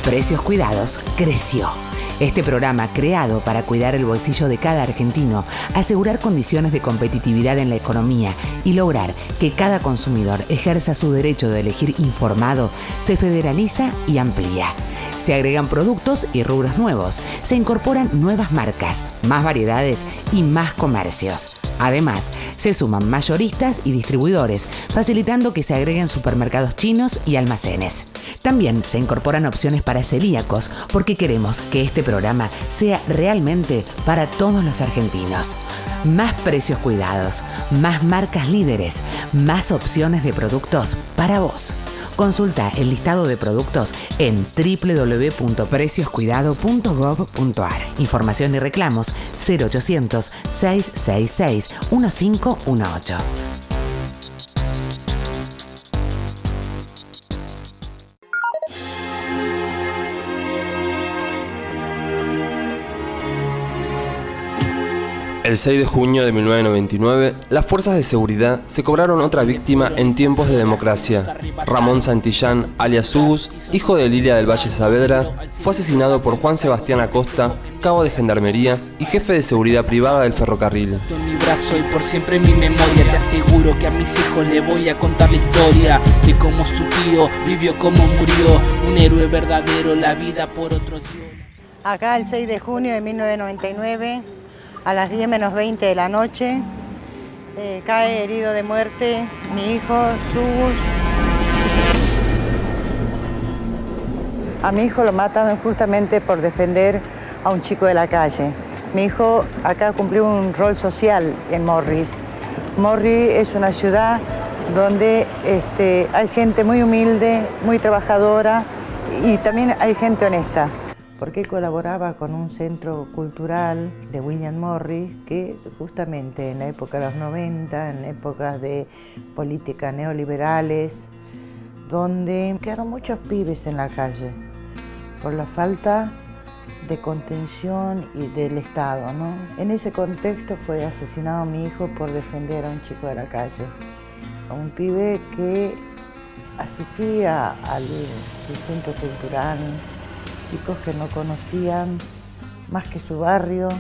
Precios Cuidados creció. Este programa, creado para cuidar el bolsillo de cada argentino, asegurar condiciones de competitividad en la economía y lograr que cada consumidor ejerza su derecho de elegir informado, se federaliza y amplía. Se agregan productos y rubros nuevos, se incorporan nuevas marcas, más variedades y más comercios. Además, se suman mayoristas y distribuidores, facilitando que se agreguen supermercados chinos y almacenes. También se incorporan opciones para celíacos, porque queremos que este programa sea realmente para todos los argentinos. Más precios cuidados, más marcas líderes, más opciones de productos para vos. Consulta el listado de productos en www.precioscuidado.gov.ar. Información y reclamos 0800-666-1518. El 6 de junio de 1999, las fuerzas de seguridad se cobraron otra víctima en tiempos de democracia. Ramón Santillán, alias Hugus, hijo de Lilia del Valle Saavedra, fue asesinado por Juan Sebastián Acosta, cabo de gendarmería y jefe de seguridad privada del ferrocarril. En mi brazo y por siempre en mi memoria te aseguro que a mis hijos le voy a contar la historia de cómo su tío vivió, cómo murió, un héroe verdadero, la vida por otro Dios. Acá el 6 de junio de 1999, a las 10 menos 20 de la noche, cae herido de muerte mi hijo, Hugus. A mi hijo lo matan justamente por defender a un chico de la calle. Mi hijo acá cumplió un rol social en Morris. Morris es una ciudad donde hay gente muy humilde, muy trabajadora y también hay gente honesta. Porque colaboraba con un centro cultural de William Morris que justamente en la época de los 90, en épocas de políticas neoliberales, donde quedaron muchos pibes en la calle por la falta de contención y del Estado, ¿no? En ese contexto fue asesinado mi hijo por defender a un chico de la calle, a un pibe que asistía al centro cultural, chicos que no conocían más que su barrio,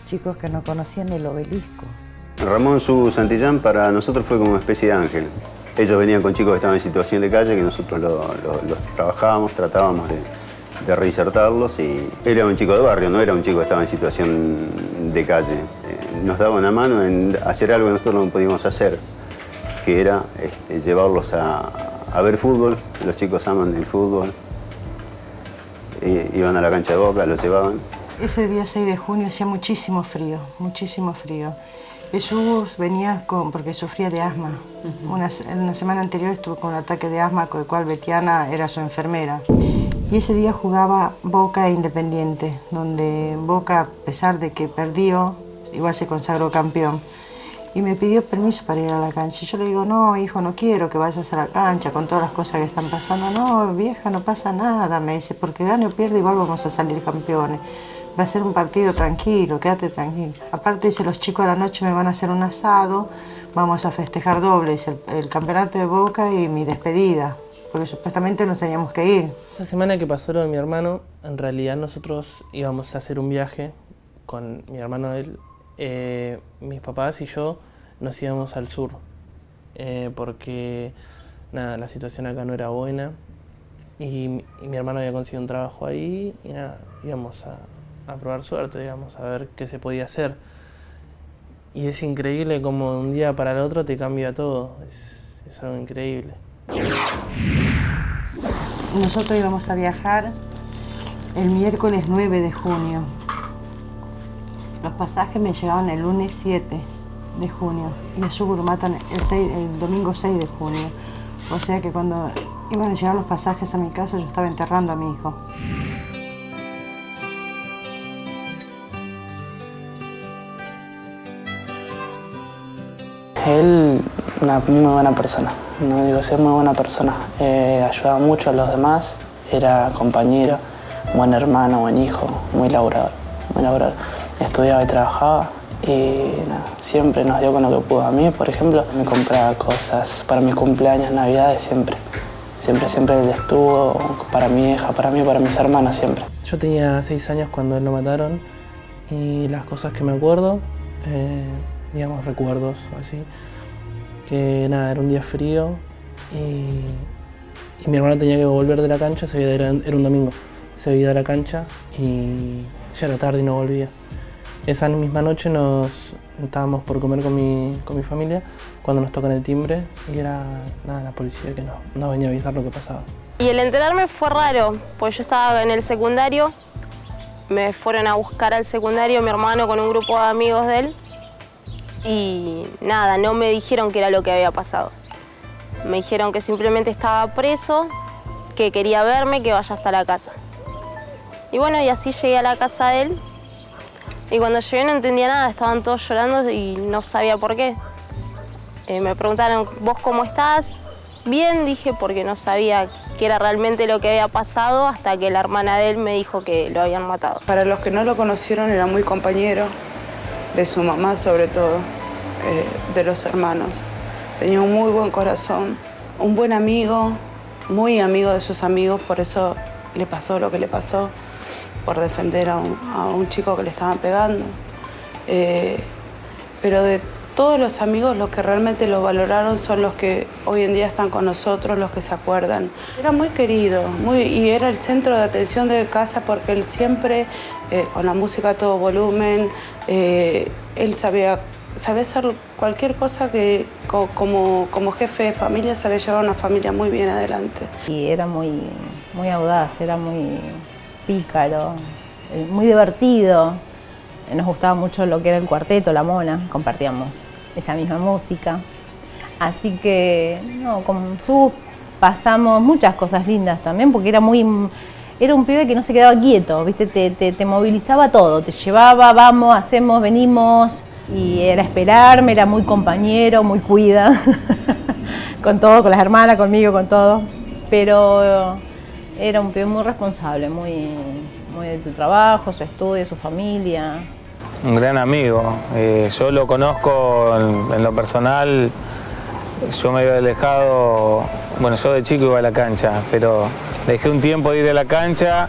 chicos que no conocían el obelisco. Ramón Santillán para nosotros fue como una especie de ángel. Ellos venían con chicos que estaban en situación de calle, que nosotros los trabajábamos, tratábamos de reinsertarlos, y él era un chico de barrio, no era un chico que estaba en situación de calle. Nos daba una mano en hacer algo que nosotros no podíamos hacer, que era llevarlos a ver fútbol. Los chicos aman el fútbol. Iban a la cancha de Boca, los llevaban. Ese día 6 de junio hacía muchísimo frío, muchísimo frío. Jesús venía porque sufría de asma. Una semana anterior estuvo con un ataque de asma, con el cual Betiana era su enfermera. Y ese día jugaba Boca e Independiente, donde Boca, a pesar de que perdió, igual se consagró campeón. Y me pidió permiso para ir a la cancha. Y yo le digo, no, hijo, no quiero que vayas a la cancha con todas las cosas que están pasando. No, vieja, no pasa nada, me dice, porque gane o pierde igual vamos a salir campeones. Va a ser un partido tranquilo, quédate tranquilo. Aparte dice, los chicos a la noche me van a hacer un asado, vamos a festejar dobles, el campeonato de Boca y mi despedida, porque supuestamente nos teníamos que ir. Esta semana que pasó lo de mi hermano, en realidad nosotros íbamos a hacer un viaje con mi hermano, mis papás y yo nos íbamos al sur, porque nada, la situación acá no era buena y mi hermano había conseguido un trabajo ahí y nada, íbamos a probar suerte, digamos, a ver qué se podía hacer. Y es increíble como de un día para el otro te cambia todo, es algo increíble. Nosotros íbamos a viajar el miércoles 9 de junio. Los pasajes me llegaban el lunes 7 de junio y a Sugu lo matan el domingo 6 de junio. O sea que cuando iban a llegar los pasajes a mi casa yo estaba enterrando a mi hijo. Él, una muy buena persona, no digo ser muy buena persona, ayudaba mucho a los demás, era compañero, buen hermano, buen hijo, muy laburador, estudiaba y trabajaba y nada, siempre nos dio con lo que pudo. A mí, por ejemplo, me compraba cosas para mis cumpleaños, navidades, siempre él estuvo, para mi hija, para mí, para mis hermanos, siempre. Yo tenía 6 años cuando él lo mataron y las cosas que me acuerdo, digamos, recuerdos así, que nada, era un día frío y mi hermano tenía que volver de la cancha, era un domingo, se había ido a la cancha y ya era tarde y no volvía. Esa misma noche estábamos por comer con mi familia cuando nos tocan el timbre y era nada, la policía que nos venía a avisar lo que pasaba. Y el enterarme fue raro, pues yo estaba en el secundario, me fueron a buscar al secundario mi hermano con un grupo de amigos de él. Y nada, no me dijeron qué era lo que había pasado. Me dijeron que simplemente estaba preso, que quería verme, que vaya hasta la casa. Y bueno, y así llegué a la casa de él. Y cuando llegué no entendía nada, estaban todos llorando y no sabía por qué. Me preguntaron, ¿vos cómo estás? Bien, dije, porque no sabía qué era realmente lo que había pasado hasta que la hermana de él me dijo que lo habían matado. Para los que no lo conocieron, era muy compañero de su mamá, sobre todo, de los hermanos. Tenía un muy buen corazón, un buen amigo, muy amigo de sus amigos, por eso le pasó lo que le pasó, por defender a un chico que le estaban pegando. Pero de todos los amigos, los que realmente lo valoraron son los que hoy en día están con nosotros, los que se acuerdan. Era muy querido, y era el centro de atención de casa porque él siempre, con la música a todo volumen, él sabía hacer cualquier cosa que como jefe de familia sabía llevar una familia muy bien adelante. Y era muy audaz, era muy pícaro, muy divertido. Nos gustaba mucho lo que era el cuarteto, la Mona, compartíamos esa misma música. Así que, no, con Su pasamos muchas cosas lindas también, porque era un pibe que no se quedaba quieto, ¿viste? Te movilizaba todo, te llevaba, vamos, hacemos, venimos, y era esperarme, era muy compañero, muy cuida, con todo, con las hermanas, conmigo, con todo. Pero era un pibe muy responsable, muy de su trabajo, su estudio, su familia. Un gran amigo. Yo lo conozco en lo personal. Yo me había alejado, bueno, yo de chico iba a la cancha, pero dejé un tiempo de ir a la cancha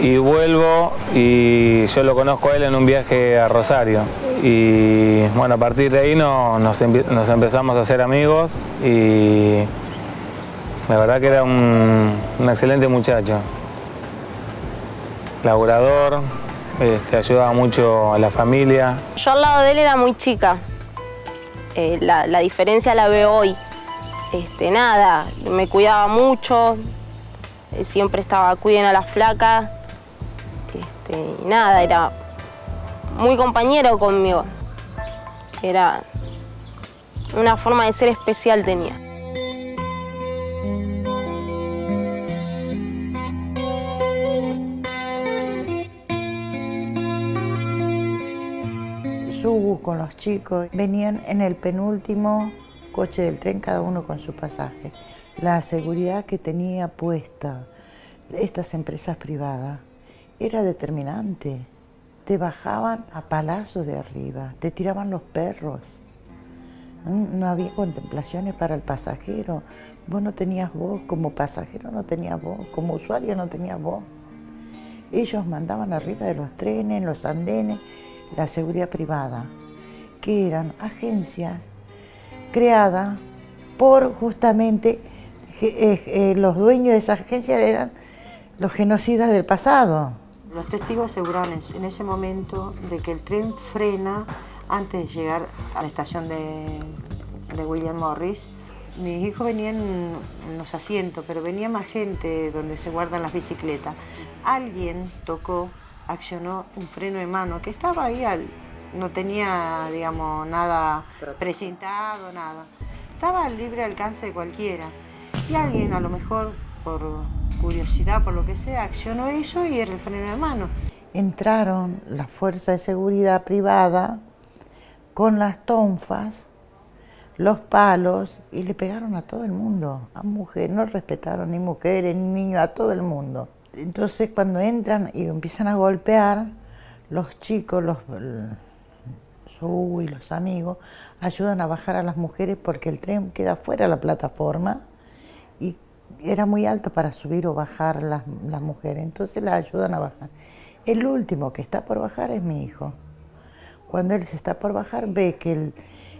y vuelvo y yo lo conozco a él en un viaje a Rosario. Y bueno, a partir de ahí nos empezamos a hacer amigos y la verdad que era un excelente muchacho. Laburador, ayudaba mucho a la familia. Yo al lado de él era muy chica. La diferencia la veo hoy. Nada, me cuidaba mucho, siempre estaba cuidando a la flaca. Y nada, era muy compañero conmigo. Era una forma de ser especial tenía. Subu con los chicos venían en el penúltimo coche del tren, cada uno con su pasaje. La seguridad que tenía puesta estas empresas privadas era determinante. te bajaban a palazos de arriba, te tiraban los perros. No había contemplaciones para el pasajero. Vos no tenías voz, como pasajero no tenías voz, como usuario no tenías voz. Ellos mandaban arriba de los trenes, los andenes, la seguridad privada, que eran agencias creadas por justamente los dueños de esas agencias eran los genocidas del pasado. Los testigos aseguraron en ese momento de que el tren frena antes de llegar a la estación de William Morris. Mis hijos venían en los asientos, pero venía más gente donde se guardan las bicicletas. Alguien accionó un freno de mano que estaba ahí, no tenía, digamos, nada precintado, nada. Estaba al libre alcance de cualquiera. Y alguien, a lo mejor por curiosidad, por lo que sea, accionó eso y era el freno de mano. Entraron las fuerzas de seguridad privada con las tonfas, los palos, y le pegaron a todo el mundo, a mujeres, no respetaron ni mujeres, ni niños, a todo el mundo. Entonces cuando entran y empiezan a golpear, los chicos, y los amigos, ayudan a bajar a las mujeres porque el tren queda fuera de la plataforma y era muy alto para subir o bajar las mujeres, entonces las ayudan a bajar. El último que está por bajar es mi hijo. Cuando él se está por bajar, ve que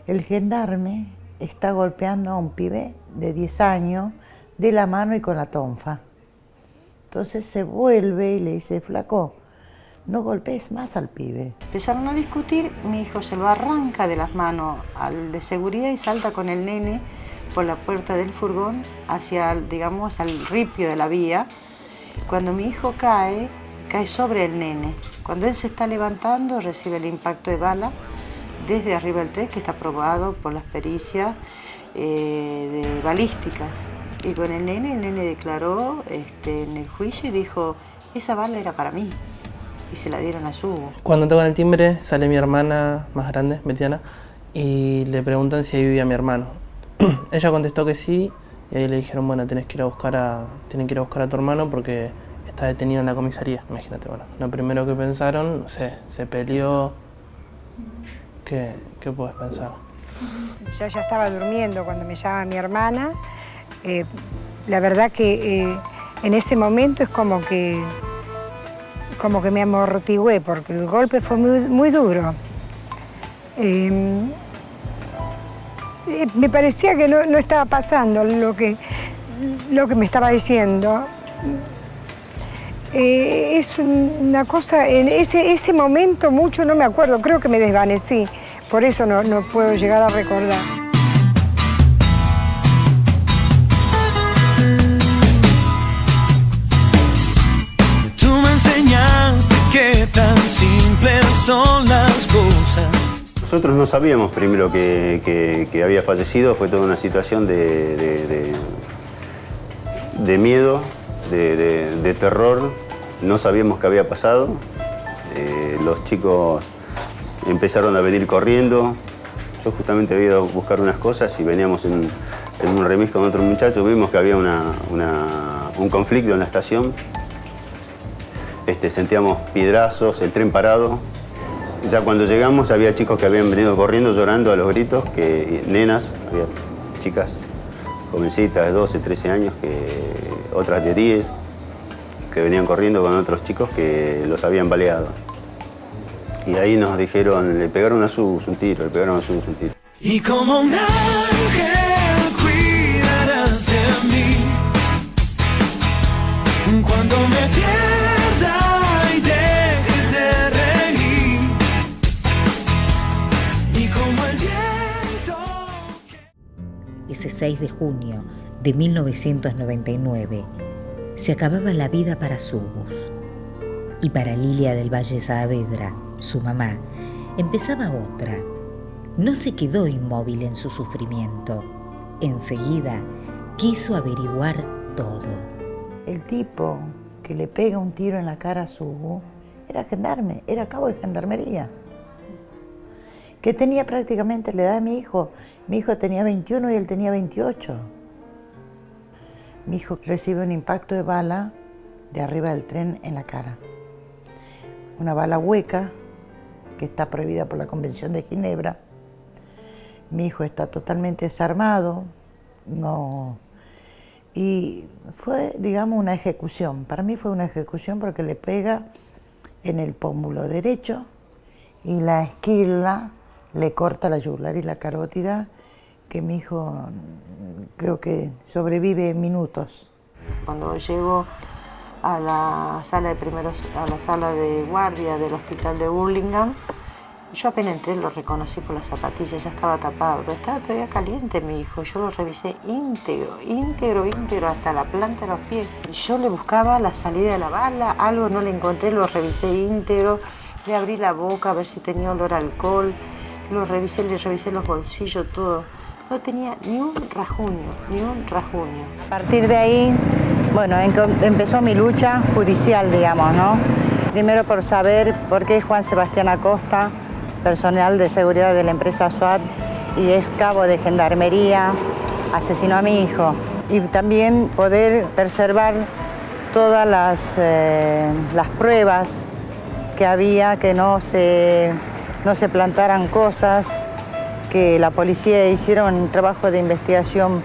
el gendarme está golpeando a un pibe de 10 años de la mano y con la tonfa. Entonces se vuelve y le dice, flaco, no golpees más al pibe. Empezaron a discutir, mi hijo se lo arranca de las manos al de seguridad y salta con el nene por la puerta del furgón hacia, digamos, al ripio de la vía. Cuando mi hijo cae sobre el nene. Cuando él se está levantando, recibe el impacto de bala desde arriba del tren, que está probado por las pericias de balísticas. Y con el nene declaró en el juicio y dijo, esa bala era para mí. Y se la dieron a su. Cuando tocan el timbre, sale mi hermana más grande, Betiana, y le preguntan si ahí vivía mi hermano. Ella contestó que sí, y ahí le dijeron, bueno, tienen que ir a buscar a tu hermano porque está detenido en la comisaría. Imagínate, bueno, lo primero que pensaron, no sé, se peleó. ¿Qué puedes pensar? Yo ya estaba durmiendo cuando me llama mi hermana. La verdad que en ese momento es como que me amortigué porque el golpe fue muy, muy duro. Me parecía que no estaba pasando lo que me estaba diciendo. Es una cosa, en ese momento mucho no me acuerdo, creo que me desvanecí, por eso no puedo llegar a recordar. Tú me enseñaste que tan simples son las cosas. Nosotros no sabíamos primero que había fallecido, fue toda una situación de miedo, de terror, no sabíamos qué había pasado. Los chicos empezaron a venir corriendo, yo justamente había ido a buscar unas cosas y veníamos en un remis con otro muchacho, vimos que había un conflicto en la estación, sentíamos piedrazos, el tren parado. Ya cuando llegamos había chicos que habían venido corriendo llorando a los gritos, nenas, había chicas jovencitas de 12, 13 años, otras de 10, que venían corriendo con otros chicos que los habían baleado. Y ahí nos dijeron, le pegaron a Sus un tiro, Y como un ángel cuidarás de mí, cuando me pierda y deje de reír, y como el viento. Ese 6 de junio de 1999 se acababa la vida para Subus, y para Lilia del Valle Saavedra, su mamá, empezaba otra. No se quedó inmóvil en su sufrimiento. Enseguida quiso averiguar todo. El tipo que le pega un tiro en la cara a Subus era gendarme, era cabo de gendarmería, que tenía prácticamente la edad de mi hijo. Mi hijo tenía 21 y él tenía 28. Mi hijo recibe un impacto de bala de arriba del tren en la cara. una bala hueca, que está prohibida por la Convención de Ginebra. Mi hijo está totalmente desarmado, y fue, digamos, una ejecución. Para mí fue una ejecución porque le pega en el pómulo derecho y la esquila le corta la yugular y la carótida, que mi hijo creo que sobrevive en minutos. Cuando llego a la sala de guardia del hospital de Burlingame, yo apenas entré, lo reconocí por las zapatillas, ya estaba tapado, pero estaba todavía caliente mi hijo. Yo lo revisé íntegro, hasta la planta de los pies. Yo le buscaba la salida de la bala, algo no le encontré, lo revisé íntegro, le abrí la boca a ver si tenía olor a alcohol, le revisé los bolsillos, todo. No tenía ni un rasguño. A partir de ahí, bueno, empezó mi lucha judicial, digamos, ¿no? Primero por saber por qué Juan Sebastián Acosta, personal de seguridad de la empresa SWAT y ex cabo de gendarmería, asesinó a mi hijo. Y también poder preservar todas las pruebas que había, que no se plantaran cosas, que la policía hiciera un trabajo de investigación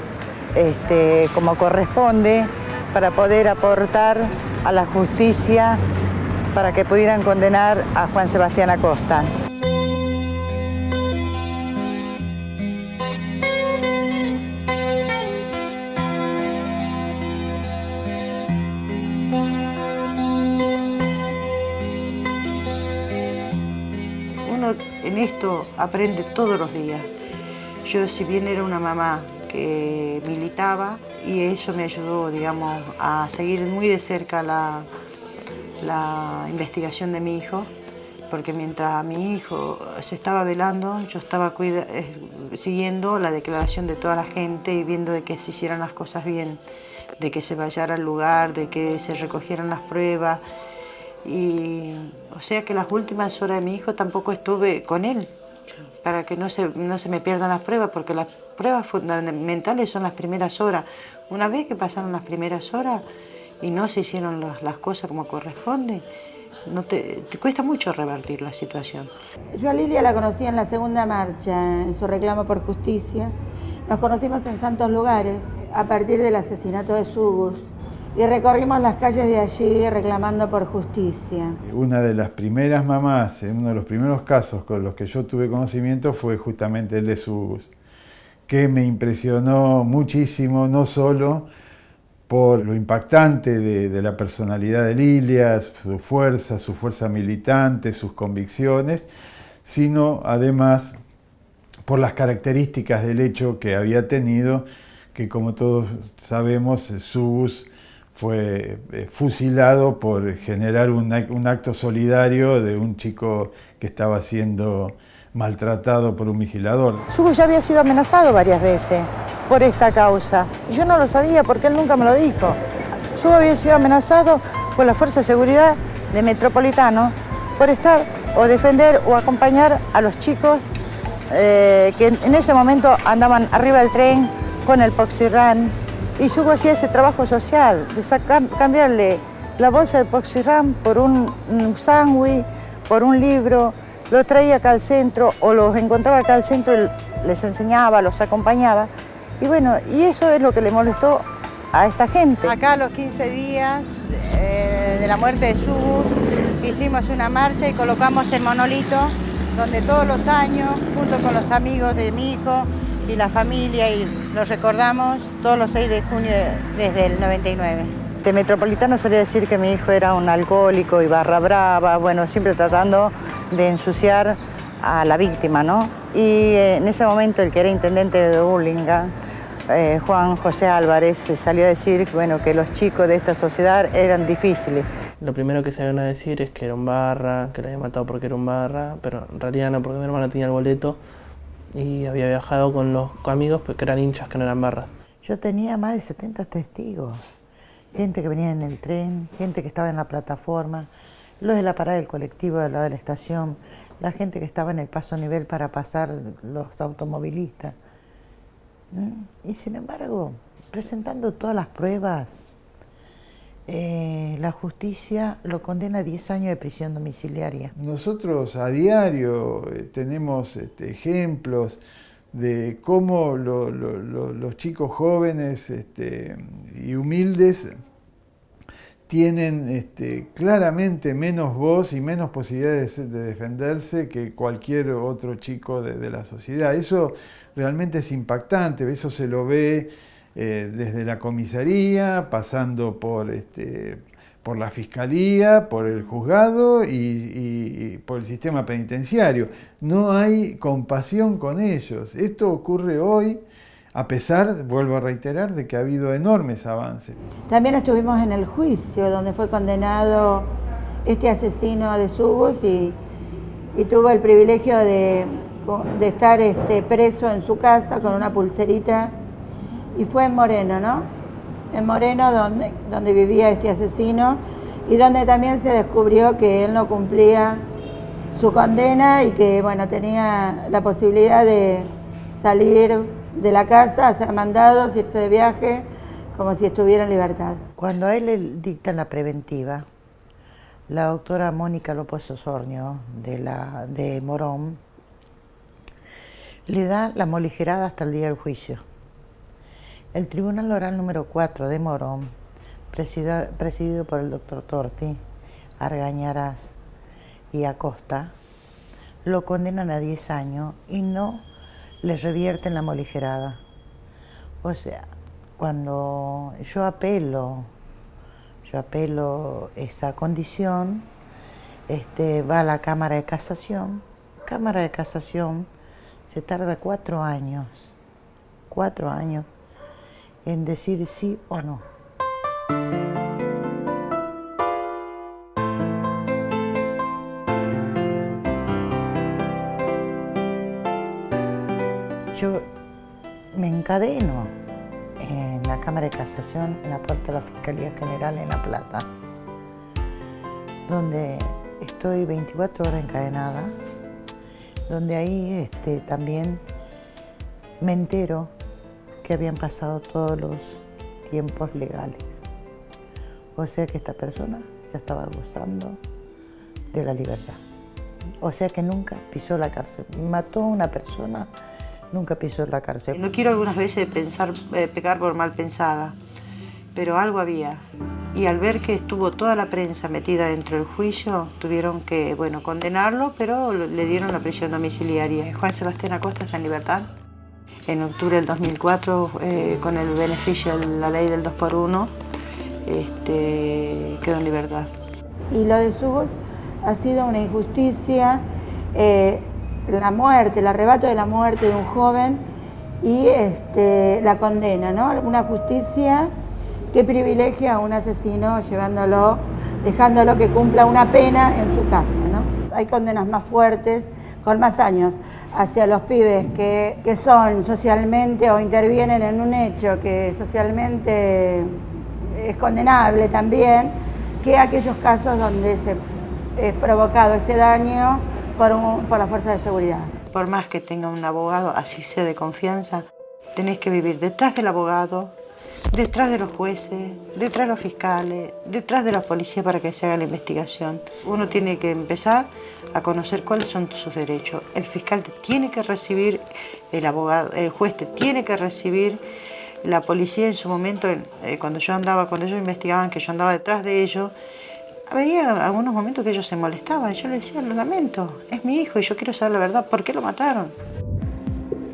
como corresponde, para poder aportar a la justicia para que pudieran condenar a Juan Sebastián Acosta. En esto aprende todos los días. Yo, si bien era una mamá que militaba, y eso me ayudó, digamos, a seguir muy de cerca la investigación de mi hijo, porque mientras mi hijo se estaba velando, yo estaba siguiendo la declaración de toda la gente y viendo de que se hicieran las cosas bien, de que se vayara al lugar, de que se recogieran las pruebas. Y o sea que las últimas horas de mi hijo tampoco estuve con él, para que no se me pierdan las pruebas, porque las pruebas fundamentales son las primeras horas. Una vez que pasaron las primeras horas y no se hicieron las cosas como corresponde, te cuesta mucho revertir la situación. Yo a Lilia la conocí en la segunda marcha, en su reclamo por justicia. Nos conocimos en santos lugares, a partir del asesinato de Sugus. Y recorrimos las calles de allí reclamando por justicia. Una de las primeras mamás, uno de los primeros casos con los que yo tuve conocimiento fue justamente el de Sugus, que me impresionó muchísimo, no solo por lo impactante de la personalidad de Lilia, su fuerza militante, sus convicciones, sino además por las características del hecho que había tenido, que como todos sabemos, Sugus fue fusilado por generar un acto solidario de un chico que estaba siendo maltratado por un vigilador. Sugus ya había sido amenazado varias veces por esta causa. Yo no lo sabía porque él nunca me lo dijo. Sugus había sido amenazado por la Fuerza de Seguridad de Metropolitano por estar o defender o acompañar a los chicos que en ese momento andaban arriba del tren con el Poxirrán. Y Sugus hacía ese trabajo social, de cambiarle la bolsa de Poxirrán por un sándwich, por un libro, lo traía acá al centro o los encontraba acá al centro, les enseñaba, los acompañaba. Y bueno, y eso es lo que le molestó a esta gente. Acá a los 15 días de la muerte de Sugus hicimos una marcha y colocamos el monolito donde todos los años, junto con los amigos de mi hijo y la familia, y lo recordamos todos los 6 de junio desde el 99. De Metropolitano solía decir que mi hijo era un alcohólico y barra brava, bueno, siempre tratando de ensuciar a la víctima, ¿no? Y en ese momento el que era intendente de Burlingame, Juan José Álvarez, salió a decir bueno, que los chicos de esta sociedad eran difíciles. Lo primero que se iban a decir es que era un barra, que lo había matado porque era un barra, pero en realidad no, porque mi hermana tenía el boleto y había viajado con los amigos que eran hinchas, que no eran barras. Yo tenía más de 70 testigos, gente que venía en el tren, gente que estaba en la plataforma, los de la parada del colectivo de la estación, la gente que estaba en el paso a nivel para pasar, los automovilistas. Y sin embargo, presentando todas las pruebas, la justicia lo condena a 10 años de prisión domiciliaria. Nosotros a diario tenemos ejemplos de cómo los chicos jóvenes y humildes tienen claramente menos voz y menos posibilidades de defenderse que cualquier otro chico de la sociedad. Eso realmente es impactante, eso se lo ve desde la comisaría, pasando por la fiscalía, por el juzgado y por el sistema penitenciario. No hay compasión con ellos. Esto ocurre hoy, a pesar, vuelvo a reiterar, de que ha habido enormes avances. También estuvimos en el juicio donde fue condenado este asesino de Sugus y tuvo el privilegio de estar preso en su casa con una pulserita, y fue en Moreno, ¿no? En Moreno donde vivía este asesino y donde también se descubrió que él no cumplía su condena y que, bueno, tenía la posibilidad de salir de la casa, hacer mandados, irse de viaje, como si estuviera en libertad. Cuando a él le dictan la preventiva, la doctora Mónica López Osornio de Morón le da la moligerada hasta el día del juicio. El Tribunal Oral número 4 de Morón, presidido por el doctor Torti, Argañarás y Acosta, lo condenan a 10 años y no les revierten la moligerada. O sea, cuando yo apelo esa condición, va a la Cámara de Casación. Cámara de Casación se tarda 4 años en decir sí o no. Yo me encadeno en la Cámara de Casación, en la puerta de la Fiscalía General en La Plata, donde estoy 24 horas encadenada, donde ahí también me entero que habían pasado todos los tiempos legales. O sea que esta persona ya estaba gozando de la libertad. O sea que nunca pisó la cárcel. Mató a una persona, nunca pisó la cárcel. No quiero algunas veces pecar por mal pensada, pero algo había. Y al ver que estuvo toda la prensa metida dentro del juicio, tuvieron que, condenarlo, pero le dieron la prisión domiciliaria. Juan Sebastián Acosta está en libertad. En octubre del 2004, con el beneficio de la ley del 2x1, quedó en libertad. Y lo de Sugus ha sido una injusticia, la muerte, el arrebato de la muerte de un joven y la condena, ¿no? Una justicia que privilegia a un asesino dejándolo que cumpla una pena en su casa, ¿no? Hay condenas más fuertes, con más años, hacia los pibes que son socialmente o intervienen en un hecho que socialmente es condenable también, que aquellos casos donde se es provocado ese daño por la fuerza de seguridad. Por más que tenga un abogado, así sea de confianza, tenés que vivir detrás del abogado, detrás de los jueces, detrás de los fiscales, detrás de la policía para que se haga la investigación. Uno tiene que empezar a conocer cuáles son sus derechos. El fiscal te tiene que recibir, el juez te tiene que recibir, la policía en su momento, cuando ellos investigaban que yo andaba detrás de ellos, había algunos momentos que ellos se molestaban. Yo les decía, lo lamento, es mi hijo y yo quiero saber la verdad, ¿por qué lo mataron?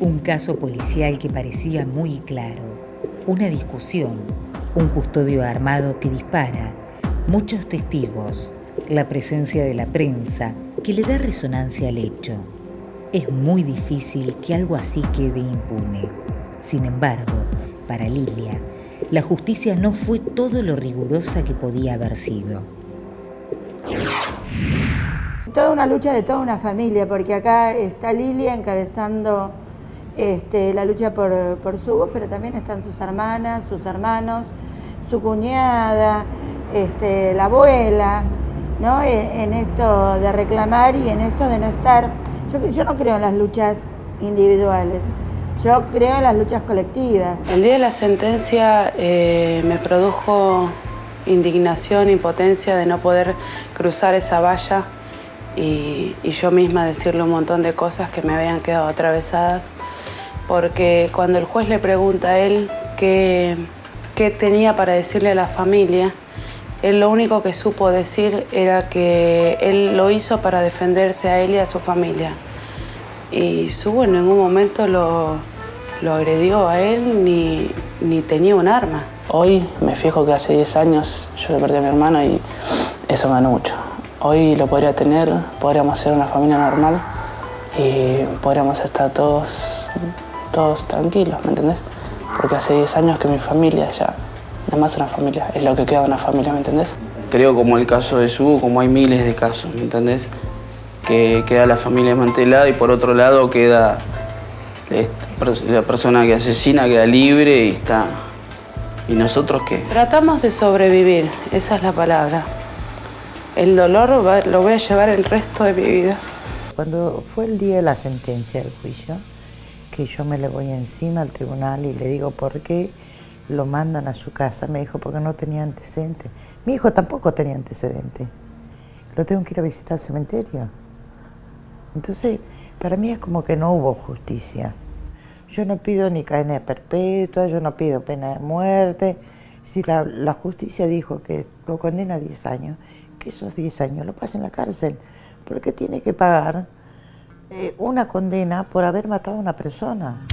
Un caso policial que parecía muy claro. Una discusión, un custodio armado que dispara, muchos testigos, la presencia de la prensa que le da resonancia al hecho. Es muy difícil que algo así quede impune. Sin embargo, para Lilia, la justicia no fue todo lo rigurosa que podía haber sido. Toda una lucha de toda una familia, porque acá está Lilia encabezando la lucha por Sugus, pero también están sus hermanas, sus hermanos, su cuñada, la abuela, ¿no? En esto de reclamar y en esto de no estar. Yo no creo en las luchas individuales, yo creo en las luchas colectivas. El día de la sentencia me produjo indignación, impotencia de no poder cruzar esa valla y yo misma decirle un montón de cosas que me habían quedado atravesadas, porque cuando el juez le pregunta a él qué tenía para decirle a la familia, él lo único que supo decir era que él lo hizo para defenderse a él y a su familia. Y Subo en ningún momento lo agredió a él ni tenía un arma. Hoy me fijo que hace 10 años yo le perdí a mi hermano y eso me da mucho. Hoy lo podría tener, podríamos ser una familia normal y podríamos estar todos tranquilos, ¿me entendés? Porque hace 10 años que mi familia ya no es más una familia, es lo que queda de una familia, ¿me entendés? Creo como el caso de Subo, como hay miles de casos, ¿me entendés? Que queda la familia desmantelada y por otro lado queda la persona que asesina, queda libre y está... ¿Y nosotros qué? Tratamos de sobrevivir, esa es la palabra. El dolor lo voy a llevar el resto de mi vida. Cuando fue el día de la sentencia del juicio, que yo me le voy encima al tribunal y le digo por qué lo mandan a su casa, me dijo porque no tenía antecedentes. Mi hijo tampoco tenía antecedentes. Lo tengo que ir a visitar al cementerio. Entonces, para mí es como que no hubo justicia. Yo no pido ni cadena perpetua, yo no pido pena de muerte. Si la justicia dijo que lo condena a 10 años, que esos 10 años lo pase en la cárcel, porque tiene que pagar una condena por haber matado a una persona.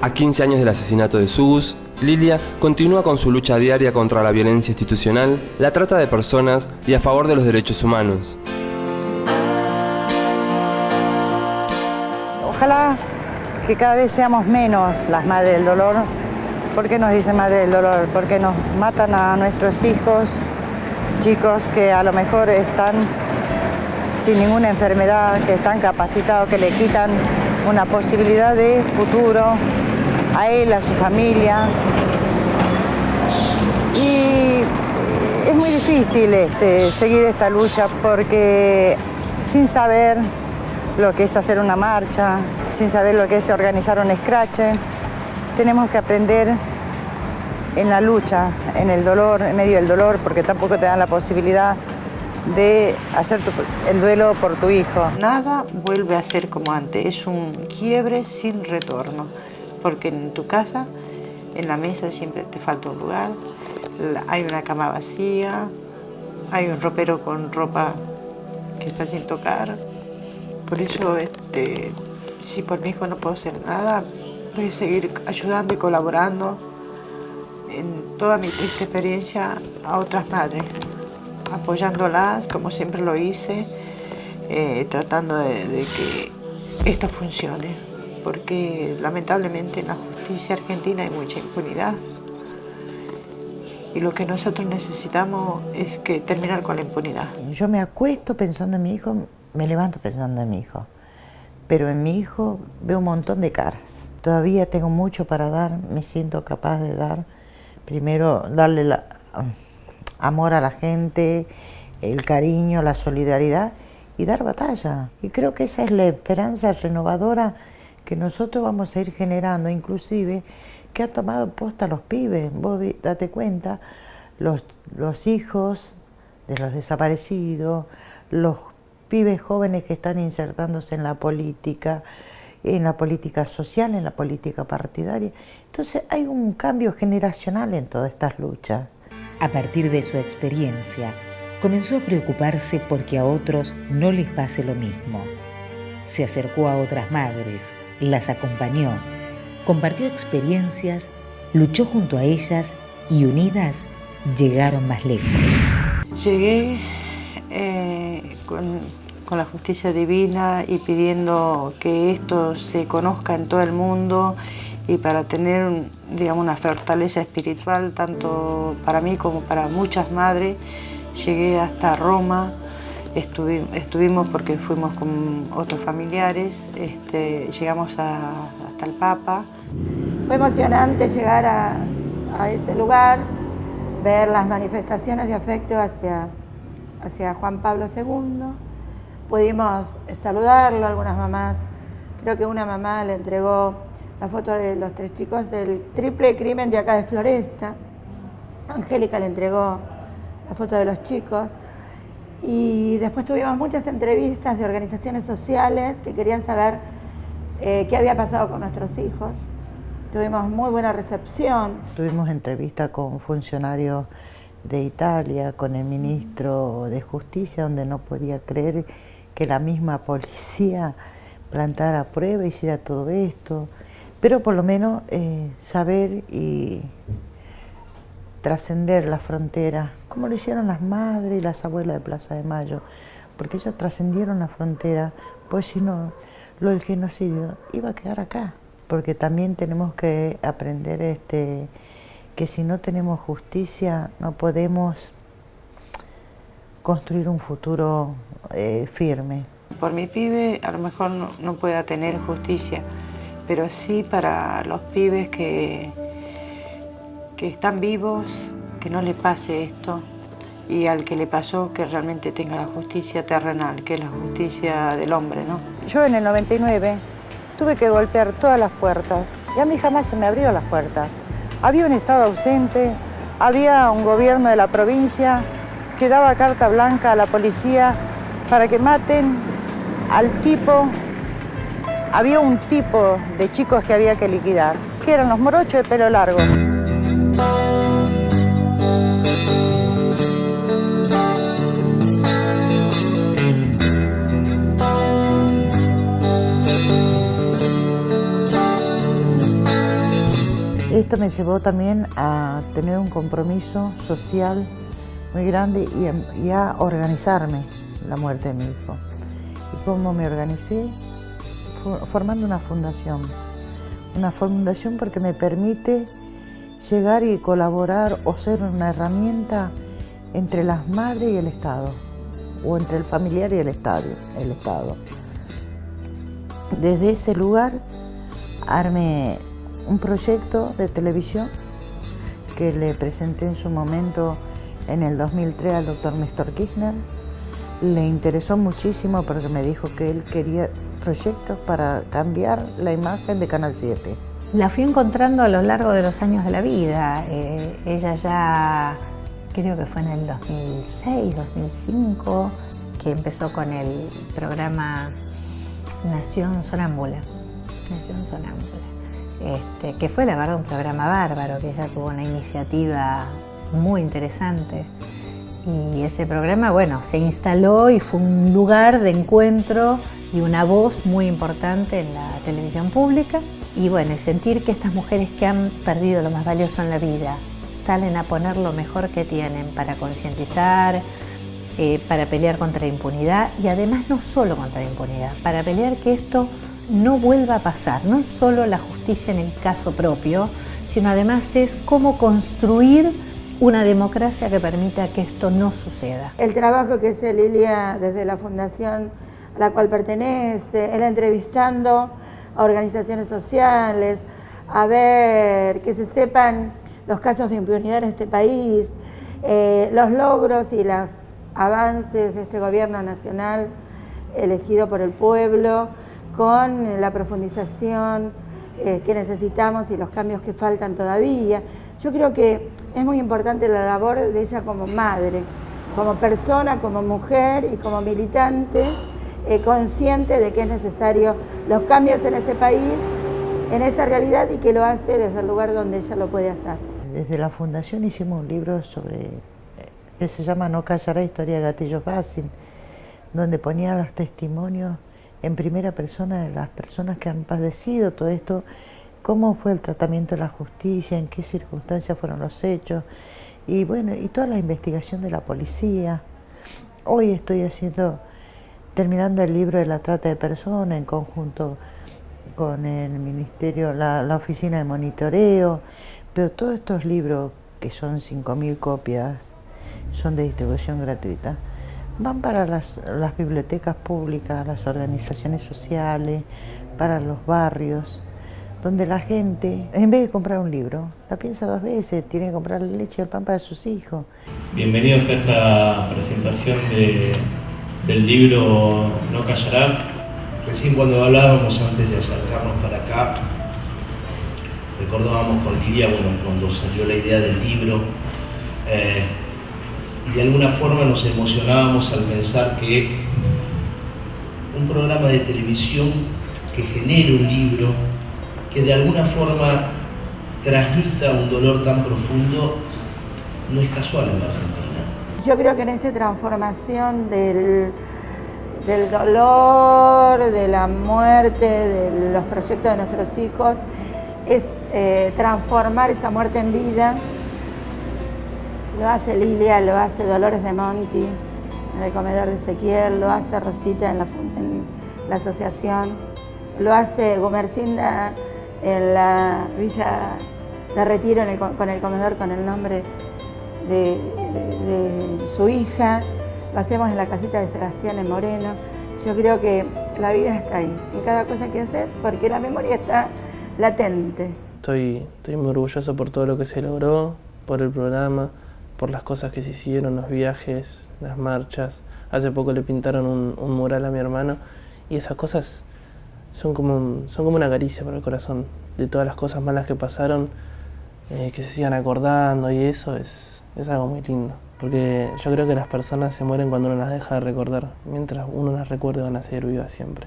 A 15 años del asesinato de Sugus, Lilia continúa con su lucha diaria contra la violencia institucional, la trata de personas y a favor de los derechos humanos. Ojalá que cada vez seamos menos las madres del dolor. ¿Por qué nos dicen madres del dolor? Porque nos matan a nuestros hijos, chicos que a lo mejor están sin ninguna enfermedad, que están capacitados, que le quitan una posibilidad de futuro a él, a su familia. Y es muy difícil seguir esta lucha porque sin saber lo que es hacer una marcha, sin saber lo que es organizar un escrache, tenemos que aprender en la lucha, en el dolor, en medio del dolor, porque tampoco te dan la posibilidad de hacer el duelo por tu hijo. Nada vuelve a ser como antes, es un quiebre sin retorno, porque en tu casa, en la mesa siempre te falta un lugar, hay una cama vacía, hay un ropero con ropa que está sin tocar. Por eso, si por mi hijo no puedo hacer nada, voy a seguir ayudando y colaborando en toda mi triste experiencia a otras madres, apoyándolas como siempre lo hice, tratando de que esto funcione, porque lamentablemente en la justicia argentina hay mucha impunidad y lo que nosotros necesitamos es terminar con la impunidad. Yo me acuesto pensando en mi hijo, me levanto pensando en mi hijo, pero en mi hijo veo un montón de caras. Todavía tengo mucho para dar, me siento capaz de dar. Primero, darle amor a la gente, el cariño, la solidaridad y dar batalla. Y creo que esa es la esperanza renovadora que nosotros vamos a ir generando, inclusive que ha tomado posta a los pibes. Vos date cuenta, los hijos de los desaparecidos, los pibes jóvenes que están insertándose en la política social, en la política partidaria. Entonces hay un cambio generacional en todas estas luchas. A partir de su experiencia, comenzó a preocuparse porque a otros no les pase lo mismo. Se acercó a otras madres, las acompañó, compartió experiencias, luchó junto a ellas y unidas llegaron más lejos. Llegué con la justicia divina y pidiendo que esto se conozca en todo el mundo y para tener, digamos, una fortaleza espiritual tanto para mí como para muchas madres. Llegué hasta Roma, estuvimos porque fuimos con otros familiares, llegamos hasta el Papa. Fue emocionante llegar a ese lugar, ver las manifestaciones de afecto hacia Juan Pablo II. Pudimos saludarlo, algunas mamás, creo que una mamá le entregó la foto de los 3 chicos del triple crimen de acá de Floresta. Angélica le entregó la foto de los chicos. Y después tuvimos muchas entrevistas de organizaciones sociales que querían saber qué había pasado con nuestros hijos. Tuvimos muy buena recepción. Tuvimos entrevistas con funcionarios de Italia, con el ministro de Justicia, donde no podía creer que la misma policía plantara prueba, hiciera todo esto. Pero por lo menos saber y trascender la frontera, como lo hicieron las madres y las abuelas de Plaza de Mayo, porque ellos trascendieron la frontera, pues si no, lo del genocidio iba a quedar acá. Porque también tenemos que aprender que si no tenemos justicia no podemos construir un futuro firme. Por mi pibe a lo mejor no pueda tener justicia, pero sí para los pibes que están vivos, que no le pase esto, y al que le pasó que realmente tenga la justicia terrenal, que es la justicia del hombre, ¿no? Yo en el 99 tuve que golpear todas las puertas y a mí jamás se me abrió las puertas. Había un Estado ausente, había un gobierno de la provincia que daba carta blanca a la policía para que maten al tipo. Había un tipo de chicos que había que liquidar, que eran los morochos de pelo largo. Esto me llevó también a tener un compromiso social muy grande y a organizarme la muerte de mi hijo. ¿Y cómo me organicé? Formando una fundación. Una fundación porque me permite llegar y colaborar o ser una herramienta entre las madres y el Estado, o entre el familiar y el Estado. Desde ese lugar armé un proyecto de televisión que le presenté en su momento en el 2003 al doctor Néstor Kirchner. Le interesó muchísimo porque me dijo que él quería proyectos para cambiar la imagen de Canal 7. La fui encontrando a lo largo de los años de la vida. Ella ya, creo que fue en el 2006, 2005, que empezó con el programa Nación Sonámbula. Nación Sonámbula. Que fue la verdad un programa bárbaro, que ella tuvo una iniciativa muy interesante. Y ese programa, bueno, se instaló y fue un lugar de encuentro y una voz muy importante en la televisión pública. Y bueno, y sentir que estas mujeres que han perdido lo más valioso en la vida salen a poner lo mejor que tienen para concientizar, para pelear contra la impunidad, y además no solo contra la impunidad, para pelear que esto no vuelva a pasar. No es solo la justicia en el caso propio, sino además es cómo construir una democracia que permita que esto no suceda. El trabajo que hace Lilia desde la fundación a la cual pertenece, él entrevistando a organizaciones sociales, a ver que se sepan los casos de impunidad en este país, los logros y los avances de este gobierno nacional elegido por el pueblo, con la profundización que necesitamos y los cambios que faltan todavía. Yo creo que es muy importante la labor de ella como madre, como persona, como mujer y como militante, consciente de que es necesario los cambios en este país, en esta realidad, y que lo hace desde el lugar donde ella lo puede hacer. Desde la fundación hicimos un libro que se llama No callará, historia de gatillo fácil, donde ponía los testimonios en primera persona de las personas que han padecido todo esto, cómo fue el tratamiento de la justicia, en qué circunstancias fueron los hechos, y bueno, y toda la investigación de la policía. Hoy estoy terminando el libro de la trata de personas en conjunto con el Ministerio, la Oficina de Monitoreo, pero todos estos libros, que son 5.000 copias, son de distribución gratuita, van para las bibliotecas públicas, las organizaciones sociales, para los barrios, donde la gente, en vez de comprar un libro, la piensa 2 veces, tiene que comprar la leche y el pan para sus hijos. Bienvenidos a esta presentación del libro No Callarás. Recién cuando hablábamos antes de acercarnos para acá, recordábamos con Lilia, cuando salió la idea del libro, y de alguna forma nos emocionábamos al pensar que un programa de televisión que genere un libro, que de alguna forma transmita un dolor tan profundo, no es casual en la Argentina. Yo creo que en esta transformación del dolor, de la muerte, de los proyectos de nuestros hijos, es transformar esa muerte en vida. Lo hace Lilia, lo hace Dolores de Monti en el comedor de Ezequiel, lo hace Rosita en la asociación, lo hace Gumercinda en la Villa de Retiro con el comedor con el nombre de su hija, lo hacemos en la casita de Sebastián en Moreno. Yo creo que la vida está ahí, en cada cosa que haces, porque la memoria está latente. Estoy muy orgulloso por todo lo que se logró, por el programa, por las cosas que se hicieron, los viajes, las marchas. Hace poco le pintaron un mural a mi hermano y esas cosas son como una caricia para el corazón, de todas las cosas malas que pasaron, que se sigan acordando, y eso es algo muy lindo. Porque yo creo que las personas se mueren cuando uno las deja de recordar. Mientras uno las recuerde, van a seguir vivas siempre.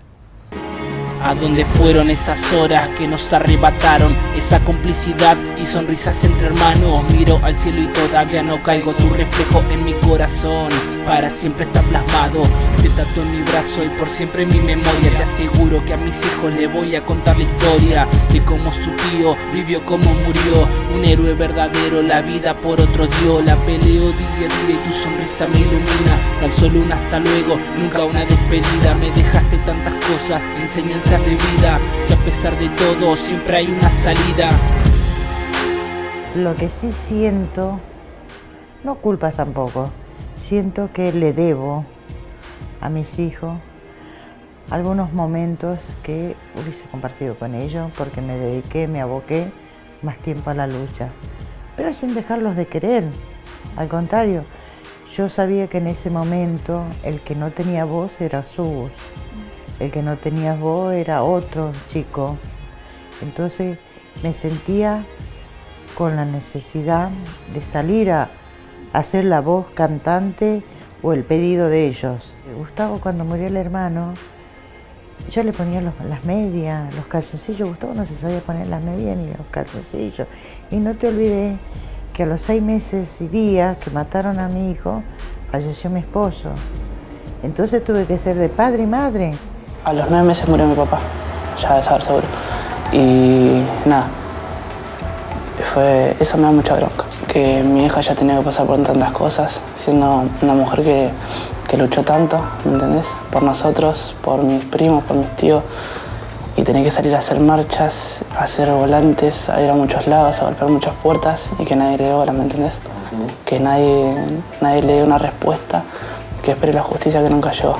¿A dónde fueron esas horas que nos arrebataron? Esa complicidad y sonrisas entre hermanos. Miro al cielo y todavía no caigo. Tu reflejo en mi corazón para siempre está plasmado. Te tatúo en mi brazo y por siempre en mi memoria. Te aseguro que a mis hijos le voy a contar la historia de cómo su tío vivió, cómo murió. Un héroe verdadero, la vida por otro dio. La peleo día a día y tu sonrisa me ilumina. Tan solo un hasta luego, nunca una despedida. Me dejaste tantas cosas, enseñanzas de vida, que a pesar de todo siempre hay una salida. Lo que sí siento, no culpas tampoco, siento que le debo a mis hijos algunos momentos que hubiese compartido con ellos, porque me dediqué, me aboqué más tiempo a la lucha, pero sin dejarlos de querer. Al contrario, yo sabía que en ese momento el que no tenía voz era Sugus. El que no tenía voz era otro chico. Entonces me sentía con la necesidad de salir a hacer la voz cantante o el pedido de ellos. Gustavo, cuando murió el hermano, yo le ponía las medias, los calzoncillos. Gustavo no se sabía poner las medias ni los calzoncillos. Y no te olvides que a los 6 meses y días que mataron a mi hijo, falleció mi esposo. Entonces tuve que ser de padre y madre. A los 9 meses murió mi papá, ya de saber seguro. Y nada, eso me da mucha bronca. Que mi hija haya tenido que pasar por tantas cosas, siendo una mujer que luchó tanto, ¿me entendés? Por nosotros, por mis primos, por mis tíos. Y tener que salir a hacer marchas, a hacer volantes, a ir a muchos lados, a golpear muchas puertas y que nadie le dé bola, ¿me entendés? Que nadie le dé una respuesta, que espere la justicia que nunca llegó.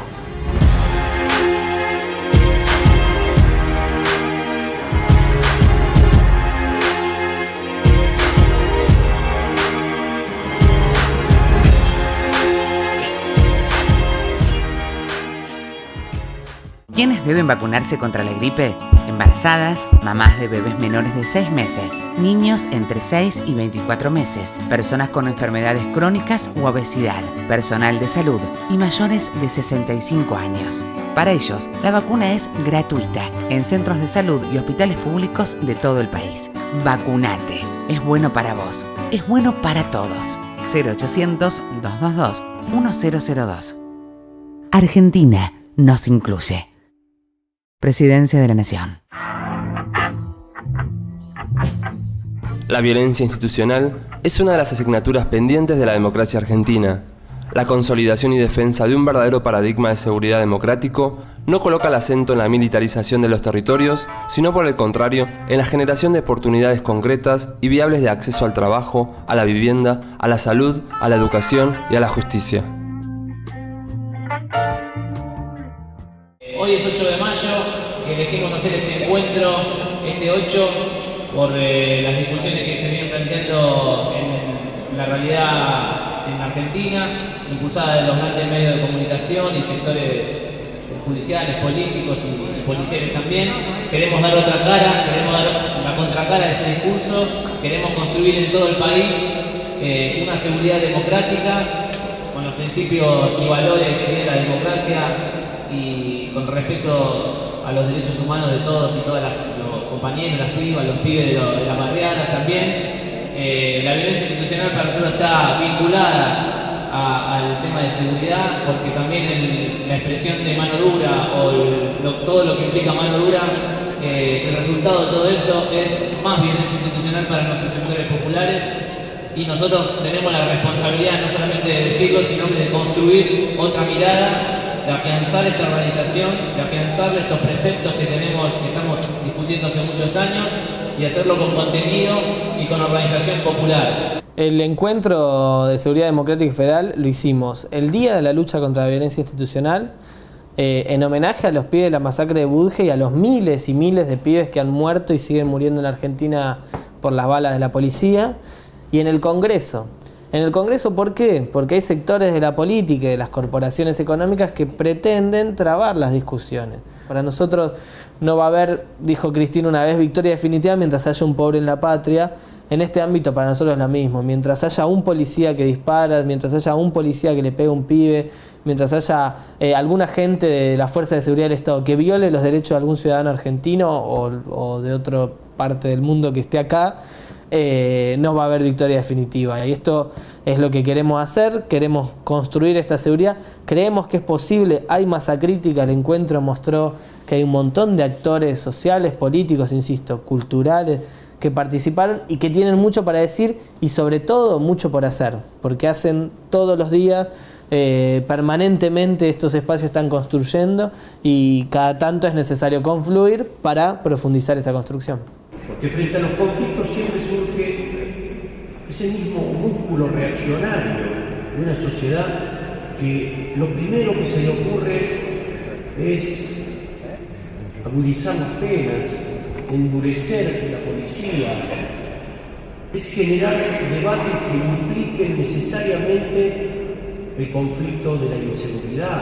¿Quiénes deben vacunarse contra la gripe? Embarazadas, mamás de bebés menores de 6 meses, niños entre 6 y 24 meses, personas con enfermedades crónicas u obesidad, personal de salud y mayores de 65 años. Para ellos, la vacuna es gratuita en centros de salud y hospitales públicos de todo el país. Vacunate. Es bueno para vos. Es bueno para todos. 0800-222-1002. Argentina nos incluye. Presidencia de la Nación. La violencia institucional es una de las asignaturas pendientes de la democracia argentina. La consolidación y defensa de un verdadero paradigma de seguridad democrático no coloca el acento en la militarización de los territorios, sino por el contrario, en la generación de oportunidades concretas y viables de acceso al trabajo, a la vivienda, a la salud, a la educación y a la justicia. Hoy es 8 de mayo y elegimos hacer este encuentro este 8 por las discusiones que se vienen planteando en la realidad en Argentina, impulsada de los grandes medios de comunicación y sectores judiciales, políticos y policiales también. Queremos dar otra cara, queremos dar la contracara de ese discurso, queremos construir en todo el país una seguridad democrática con los principios y valores que tiene la democracia y con respeto a los derechos humanos de todos y todas los compañeros, las pibas, los pibes de las barriadas también. La violencia institucional para nosotros está vinculada al tema de seguridad, porque también la expresión de mano dura o todo lo que implica mano dura, el resultado de todo eso es más violencia institucional para nuestros sectores populares, y nosotros tenemos la responsabilidad no solamente de decirlo, sino de construir otra mirada, de afianzar esta organización, de afianzar estos preceptos que estamos discutiendo hace muchos años, y hacerlo con contenido y con organización popular. El encuentro de seguridad democrática y federal lo hicimos el día de la lucha contra la violencia institucional, en homenaje a los pibes de la masacre de Budge y a los miles y miles de pibes que han muerto y siguen muriendo en la Argentina por las balas de la policía, y en el Congreso. En el Congreso, ¿por qué? Porque hay sectores de la política y de las corporaciones económicas que pretenden trabar las discusiones. Para nosotros no va a haber, dijo Cristina una vez, victoria definitiva mientras haya un pobre en la patria. En este ámbito para nosotros es lo mismo. Mientras haya un policía que dispara, mientras haya un policía que le pega a un pibe, mientras haya algún agente de la Fuerza de Seguridad del Estado que viole los derechos de algún ciudadano argentino o de otra parte del mundo que esté acá, no va a haber victoria definitiva. Y esto es lo que queremos hacer, queremos construir esta seguridad, creemos que es posible, hay masa crítica, el encuentro mostró que hay un montón de actores sociales, políticos, insisto, culturales, que participaron y que tienen mucho para decir y sobre todo mucho por hacer, porque hacen todos los días, permanentemente estos espacios están construyendo y cada tanto es necesario confluir para profundizar esa construcción. Porque frente a los conflictos siempre surge ese mismo músculo reaccionario de una sociedad que lo primero que se le ocurre es agudizar las penas, endurecer la policía, es generar debates que impliquen necesariamente el conflicto de la inseguridad.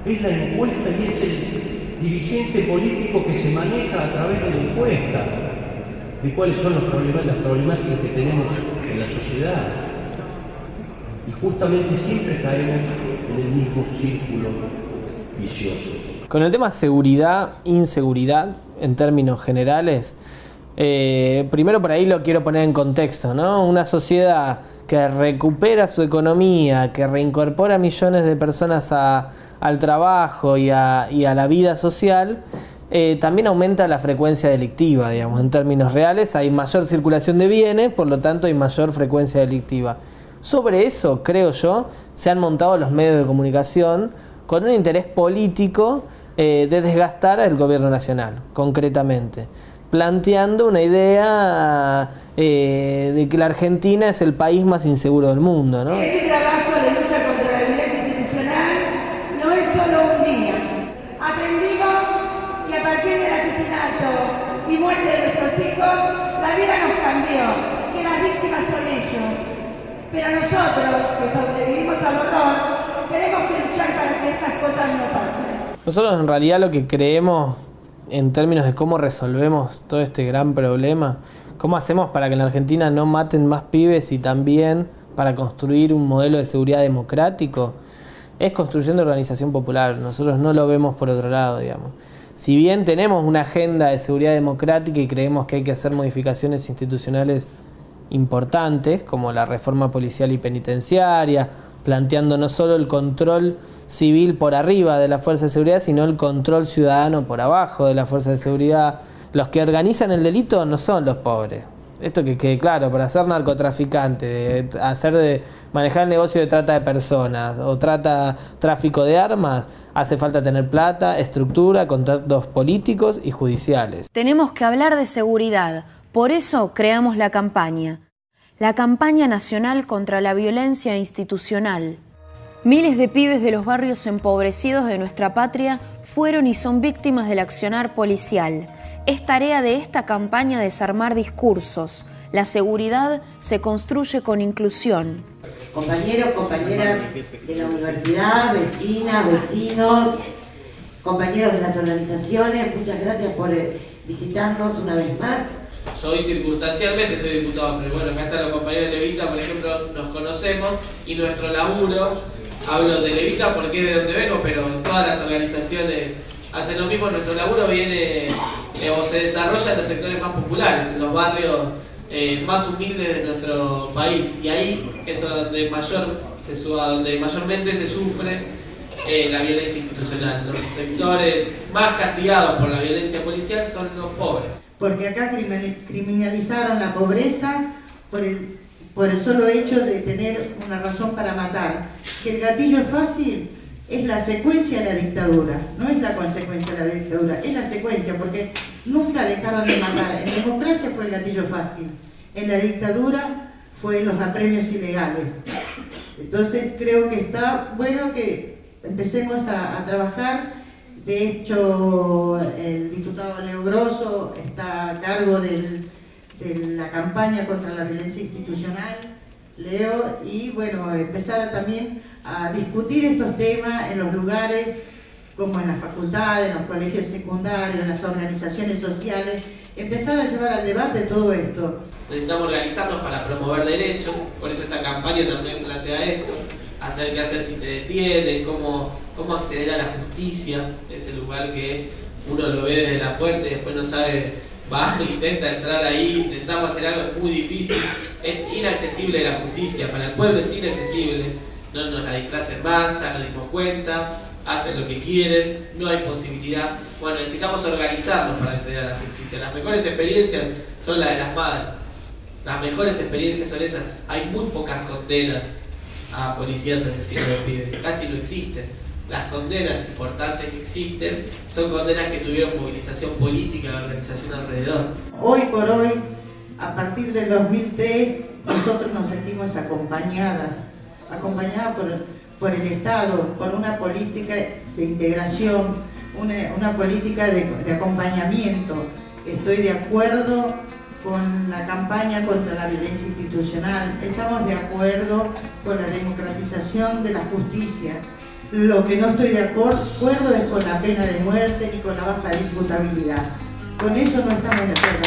Es la encuesta y es el dirigente político que se maneja a través de la encuesta de cuáles son las problemáticas que tenemos en la sociedad. Y justamente siempre caemos en el mismo círculo vicioso. Con el tema seguridad, inseguridad, en términos generales, primero por ahí lo quiero poner en contexto, ¿no? Una sociedad que recupera su economía, que reincorpora millones de personas al trabajo y a la vida social, también aumenta la frecuencia delictiva, digamos, en términos reales. Hay mayor circulación de bienes, por lo tanto hay mayor frecuencia delictiva. Sobre eso, creo yo, se han montado los medios de comunicación con un interés político de desgastar al gobierno nacional, concretamente, planteando una idea de que la Argentina es el país más inseguro del mundo, ¿no? Este trabajo de lucha contra la violencia institucional no es solo un día. Aprendimos que a partir del asesinato y muerte de nuestros hijos, la vida nos cambió, que las víctimas son ellos. Pero nosotros, que sobrevivimos al horror, tenemos que luchar para que estas cosas no pasen. Nosotros en realidad lo que creemos en términos de cómo resolvemos todo este gran problema, cómo hacemos para que en la Argentina no maten más pibes y también para construir un modelo de seguridad democrático, es construyendo organización popular. Nosotros no lo vemos por otro lado, digamos. Si bien tenemos una agenda de seguridad democrática y creemos que hay que hacer modificaciones institucionales importantes, como la reforma policial y penitenciaria, planteando no solo el control civil por arriba de la Fuerza de Seguridad, sino el control ciudadano por abajo de la Fuerza de Seguridad. Los que organizan el delito no son los pobres. Esto que quede claro, para ser narcotraficante, manejar el negocio de trata de personas o tráfico de armas, hace falta tener plata, estructura, contactos políticos y judiciales. Tenemos que hablar de seguridad, por eso creamos la campaña nacional contra la violencia institucional. Miles de pibes de los barrios empobrecidos de nuestra patria fueron y son víctimas del accionar policial. Es tarea de esta campaña desarmar discursos. La seguridad se construye con inclusión. Compañeros, compañeras de la universidad, vecinas, vecinos, compañeros de las organizaciones, muchas gracias por visitarnos una vez más. Yo hoy circunstancialmente soy diputado, pero bueno, acá están los compañeros de Levita, por ejemplo, nos conocemos y nuestro laburo, hablo de Levita porque es de donde vengo, pero todas las organizaciones hacen lo mismo. Nuestro laburo viene o se desarrolla en los sectores más populares, en los barrios más humildes de nuestro país, y ahí es donde mayormente se sufre la violencia institucional. Los sectores más castigados por la violencia policial son los pobres. Porque acá criminalizaron la pobreza por el solo hecho de tener una razón para matar. Que el gatillo fácil es la secuencia de la dictadura, no es la consecuencia de la dictadura, es la secuencia, porque nunca dejaron de matar. En democracia fue el gatillo fácil, en la dictadura fue los apremios ilegales. Entonces creo que está bueno que empecemos a trabajar. De hecho, el diputado Leo Grosso está a cargo de la campaña contra la violencia institucional, Leo, y bueno, empezar también a discutir estos temas en los lugares, como en las facultades, en los colegios secundarios, en las organizaciones sociales, empezar a llevar al debate todo esto. Necesitamos organizarnos para promover derechos, por eso esta campaña también plantea esto, hacer qué hacer si te detienen, cómo acceder a la justicia, ese lugar que uno lo ve desde la puerta y después no sabe, va, intenta entrar ahí, intentamos hacer algo, es muy difícil, es inaccesible la justicia, para el pueblo es inaccesible, no nos la disfracen más, ya nos dimos cuenta, hacen lo que quieren, no hay posibilidad. Bueno, necesitamos organizarnos para acceder a la justicia. Las mejores experiencias son las de las madres, las mejores experiencias son esas. Hay muy pocas condenas a policías asesinos de pibes, casi no existen. Las condenas importantes que existen son condenas que tuvieron movilización política y organización alrededor. Hoy por hoy, a partir del 2003, nosotros nos sentimos acompañadas por el Estado, por una política de integración, una política de acompañamiento. Estoy de acuerdo con la campaña contra la violencia institucional, estamos de acuerdo con la democratización de la justicia. Lo que no estoy de acuerdo es con la pena de muerte ni con la baja de imputabilidad. Con eso no estamos de acuerdo.